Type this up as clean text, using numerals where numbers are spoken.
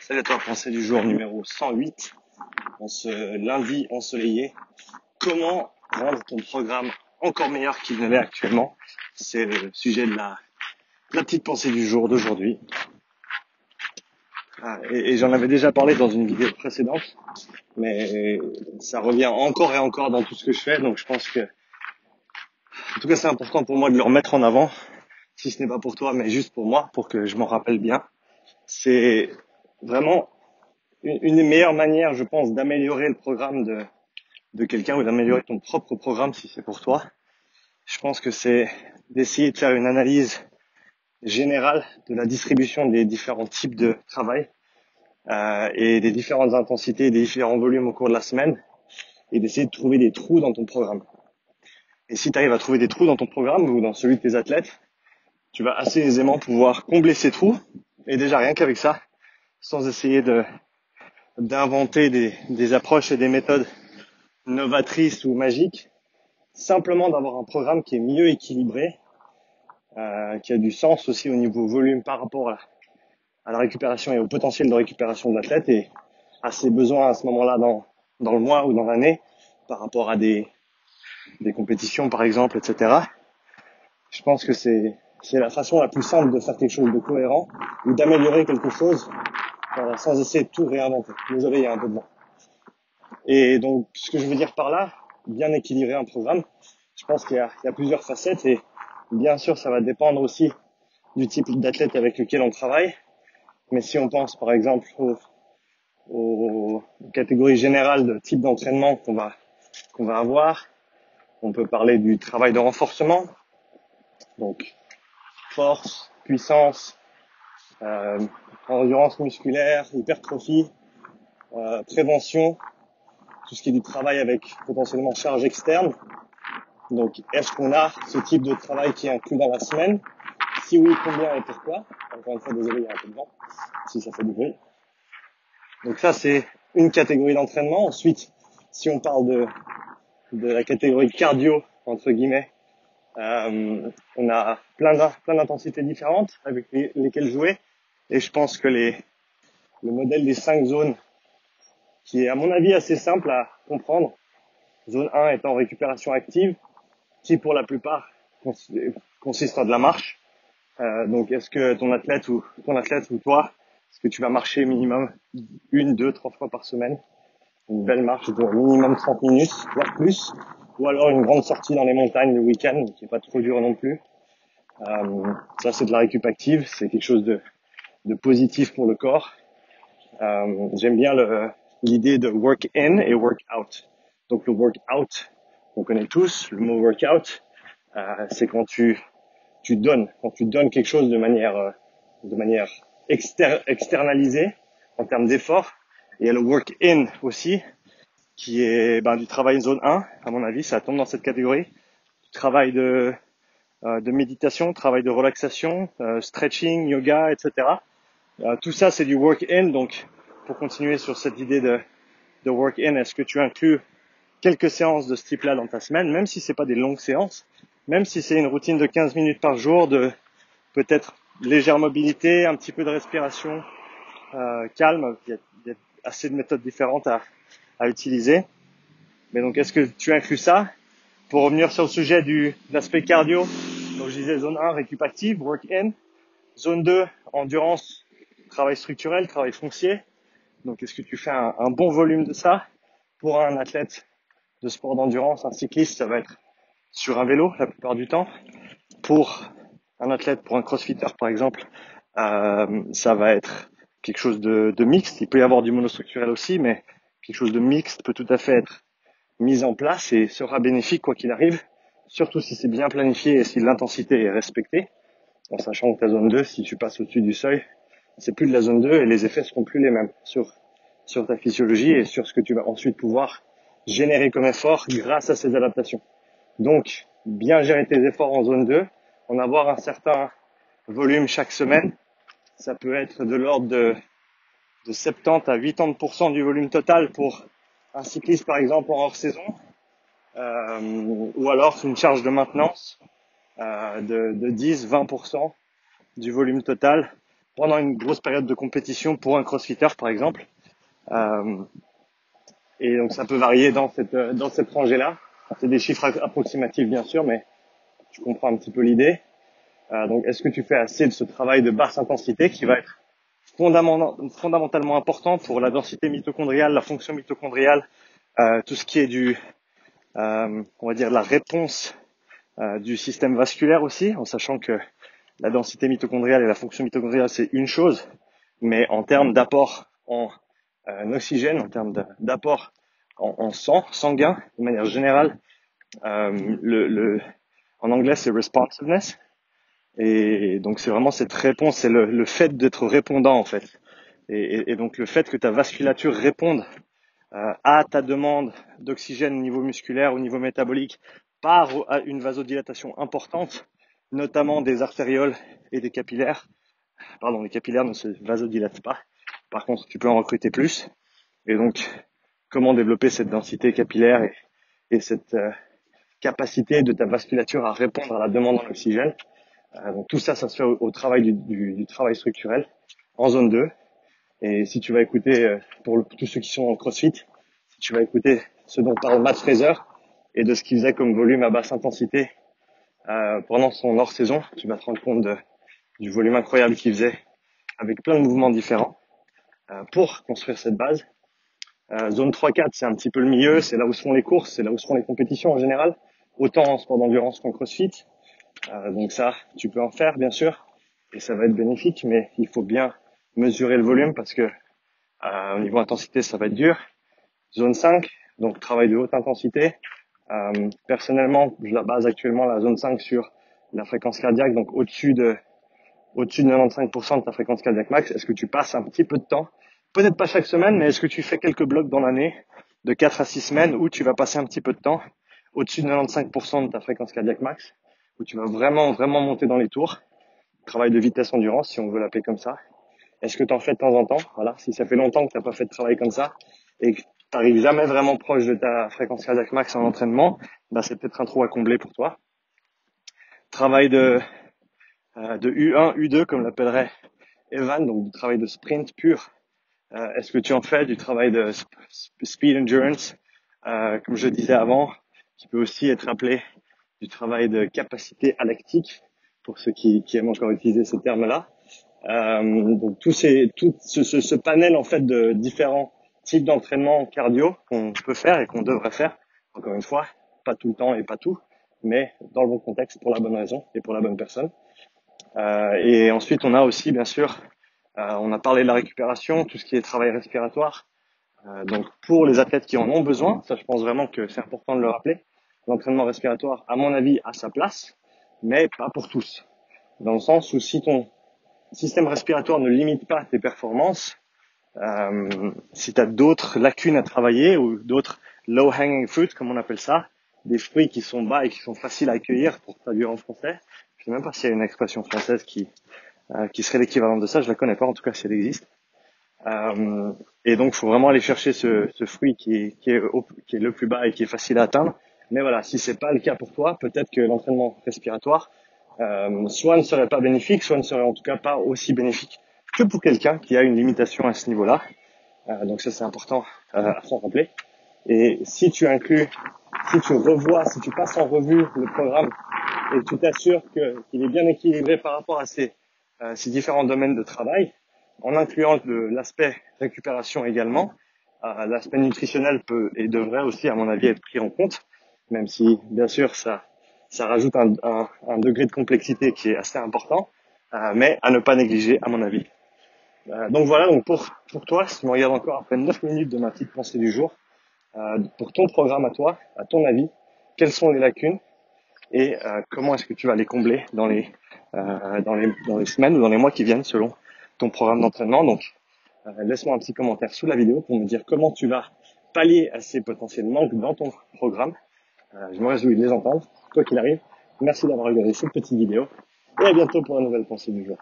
Salut à toi, pensée du jour numéro 108, en ce lundi ensoleillé. Comment rendre ton programme encore meilleur qu'il ne l'est actuellement? C'est le sujet de la petite pensée du jour d'aujourd'hui. Et j'en avais déjà parlé dans une vidéo précédente, mais ça revient encore et encore dans tout ce que je fais, donc je pense que, en tout cas, c'est important pour moi de le remettre en avant, si ce n'est pas pour toi, mais juste pour moi, pour que je m'en rappelle bien. C'est vraiment une des meilleures manières, je pense, d'améliorer le programme de quelqu'un ou d'améliorer ton propre programme si c'est pour toi. Je pense que c'est d'essayer de faire une analyse générale de la distribution des différents types de travail et des différentes intensités, des différents volumes au cours de la semaine et d'essayer de trouver des trous dans ton programme. Et si tu arrives à trouver des trous dans ton programme ou dans celui de tes athlètes, tu vas assez aisément pouvoir combler ces trous et déjà rien qu'avec ça, sans essayer d'inventer des approches et des méthodes novatrices ou magiques, simplement d'avoir un programme qui est mieux équilibré, qui a du sens aussi au niveau volume par rapport à la récupération et au potentiel de récupération de l'athlète et à ses besoins à ce moment-là dans le mois ou dans l'année par rapport à des compétitions par exemple, etc. Je pense que c'est la façon la plus simple de faire quelque chose de cohérent ou d'améliorer quelque chose sans essayer de tout réinventer. Désolé, il y a un peu de vent. Et donc, ce que je veux dire par là, bien équilibrer un programme, je pense qu'il y a plusieurs facettes et bien sûr, ça va dépendre aussi du type d'athlète avec lequel on travaille. Mais si on pense par exemple aux catégories générales de type d'entraînement qu'on va avoir, on peut parler du travail de renforcement, donc force, puissance, endurance musculaire, hypertrophie, prévention, tout ce qui est du travail avec potentiellement charge externe. Donc, est-ce qu'on a ce type de travail qui est inclus dans la semaine? Si oui, combien et pourquoi? Encore une fois, désolé, il y a un peu de vent, si ça fait du bruit. Donc ça, c'est une catégorie d'entraînement. Ensuite, si on parle de la catégorie cardio, entre guillemets, on a plein d'intensités différentes avec lesquelles jouer. Et je pense que le modèle des 5 zones, qui est à mon avis assez simple à comprendre, zone 1 étant récupération active, qui pour la plupart consiste en de la marche. Donc est-ce que ton athlète ou toi, est-ce que tu vas marcher minimum 1, 2, 3 fois par semaine? Une belle marche de minimum 30 minutes, voire plus, ou alors une grande sortie dans les montagnes le week-end, qui est pas trop dur non plus. Ça, c'est de la récup active, c'est quelque chose de positif pour le corps. J'aime bien l'idée de work in et work out. Donc le work out, on connaît tous, le mot workout, c'est quand tu donnes quelque chose de manière externalisée en termes d'effort. Et il y a le work in aussi, qui est du travail zone 1, à mon avis, ça tombe dans cette catégorie. Travail de méditation, travail de relaxation, stretching, yoga, etc. Tout ça, c'est du work in. Donc, pour continuer sur cette idée de work in, est-ce que tu inclus quelques séances de ce type-là dans ta semaine, même si c'est pas des longues séances, même si c'est une routine de 15 minutes par jour, de peut-être légère mobilité, un petit peu de respiration calme. Il y a assez de méthodes différentes à utiliser. Mais donc, est-ce que tu inclus ça? Pour revenir sur le sujet de l'aspect cardio, donc je disais zone 1, récup active, work in. Zone 2, endurance, travail structurel, travail foncier. Donc, est-ce que tu fais un bon volume de ça? Pour un athlète de sport d'endurance, un cycliste, ça va être sur un vélo la plupart du temps. Pour un athlète, pour un crossfitter par exemple, ça va être quelque chose de mixte. Il peut y avoir du monostructurel aussi, mais quelque chose de mixte peut tout à fait être mise en place et sera bénéfique quoi qu'il arrive, surtout si c'est bien planifié et si l'intensité est respectée, en sachant que ta zone 2, si tu passes au-dessus du seuil, c'est plus de la zone 2 et les effets seront plus les mêmes sur ta physiologie et sur ce que tu vas ensuite pouvoir générer comme effort grâce à ces adaptations. Donc, bien gérer tes efforts en zone 2, en avoir un certain volume chaque semaine, ça peut être de l'ordre de 70 à 80% du volume total pour un cycliste par exemple en hors saison, ou alors une charge de maintenance de 10-20% du volume total pendant une grosse période de compétition pour un crossfitter par exemple. Euh, et donc ça peut varier dans cette rangée-là. C'est des chiffres approximatifs bien sûr, mais tu comprends un petit peu l'idée. Donc est-ce que tu fais assez de ce travail de basse intensité qui va être fondamentalement important pour la densité mitochondriale, la fonction mitochondriale, tout ce qui est on va dire la réponse du système vasculaire aussi, en sachant que la densité mitochondriale et la fonction mitochondriale c'est une chose, mais en termes d'apport en oxygène, en termes d'apport en sang sanguin, de manière générale, en anglais c'est responsiveness, et donc c'est vraiment cette réponse, c'est le fait d'être répondant en fait, et donc le fait que ta vasculature réponde à ta demande d'oxygène au niveau musculaire, au niveau métabolique, par à une vasodilatation importante, notamment des artérioles et des capillaires. Pardon, les capillaires ne se vasodilatent pas. Par contre, tu peux en recruter plus. Et donc, comment développer cette densité capillaire et cette capacité de ta vasculature à répondre à la demande en oxygène. Donc tout ça, ça se fait au travail du travail structurel en zone 2. Et si tu vas écouter, pour tous ceux qui sont en CrossFit, si tu vas écouter ce dont parle Matt Fraser et de ce qu'il faisait comme volume à basse intensité pendant son hors-saison, tu vas te rendre compte du volume incroyable qu'il faisait avec plein de mouvements différents pour construire cette base. Zone 3-4, c'est un petit peu le milieu, c'est là où seront les courses, c'est là où seront les compétitions en général, autant en sport d'endurance qu'en CrossFit. Donc ça, tu peux en faire bien sûr, et ça va être bénéfique, mais il faut bien mesurer le volume parce que au niveau intensité, ça va être dur. Zone 5, donc travail de haute intensité. Personnellement, je la base actuellement la zone 5 sur la fréquence cardiaque, donc au-dessus de 95% de ta fréquence cardiaque max. Est-ce que tu passes un petit peu de temps, peut-être pas chaque semaine, mais est-ce que tu fais quelques blocs dans l'année de 4 à 6 semaines où tu vas passer un petit peu de temps au-dessus de 95% de ta fréquence cardiaque max, où tu vas vraiment monter dans les tours, travail de vitesse endurance si on veut l'appeler comme ça. Est-ce que tu en fais de temps en temps? Voilà, si ça fait longtemps que tu n'as pas fait de travail comme ça et que tu n'arrives jamais vraiment proche de ta fréquence cardiaque max en entraînement, bah c'est peut-être un trou à combler pour toi. Travail de U1, U2 comme l'appellerait Evan, donc du travail de sprint pur. Est-ce que tu en fais du travail de speed endurance, comme je disais avant, qui peut aussi être appelé du travail de capacité lactique pour ceux qui aiment encore utiliser ce terme-là. Donc tout ce panel en fait de différents types d'entraînement cardio qu'on peut faire et qu'on devrait faire, encore une fois, pas tout le temps et pas tout, mais dans le bon contexte pour la bonne raison et pour la bonne personne. Et ensuite on a aussi bien sûr, on a parlé de la récupération, tout ce qui est travail respiratoire. Donc pour les athlètes qui en ont besoin, ça je pense vraiment que c'est important de le rappeler, l'entraînement respiratoire à mon avis a sa place, mais pas pour tous. Dans le sens où si ton système respiratoire ne limite pas tes performances, si tu as d'autres lacunes à travailler ou d'autres low hanging fruits comme on appelle ça, des fruits qui sont bas et qui sont faciles à accueillir pour traduire en français. Je sais même pas s'il y a une expression française qui serait l'équivalent de ça, je la connais pas en tout cas si elle existe. Et donc il faut vraiment aller chercher ce fruit qui est le plus bas et qui est facile à atteindre. Mais voilà, si c'est pas le cas pour toi, peut-être que l'entraînement respiratoire soit ne serait pas bénéfique, soit ne serait en tout cas pas aussi bénéfique que pour quelqu'un qui a une limitation à ce niveau-là. Donc ça c'est important à s'en rappeler. Et si tu revois, si tu passes en revue le programme et tu t'assures qu'il est bien équilibré par rapport à ces différents domaines de travail, en incluant l'aspect récupération également, l'aspect nutritionnel peut et devrait aussi à mon avis être pris en compte, même si bien sûr ça rajoute un degré de complexité qui est assez important, mais à ne pas négliger à mon avis. Donc voilà, donc pour toi, si tu me regardes encore après 9 minutes de ma petite pensée du jour, pour ton programme à toi, à ton avis, quelles sont les lacunes et comment est-ce que tu vas les combler dans les semaines ou dans les mois qui viennent selon ton programme d'entraînement. Donc laisse-moi un petit commentaire sous la vidéo pour me dire comment tu vas pallier à ces potentiels manques dans ton programme. Je me réjouis de les entendre, quoi qu'il arrive. Merci d'avoir regardé cette petite vidéo et à bientôt pour une nouvelle pensée du jour.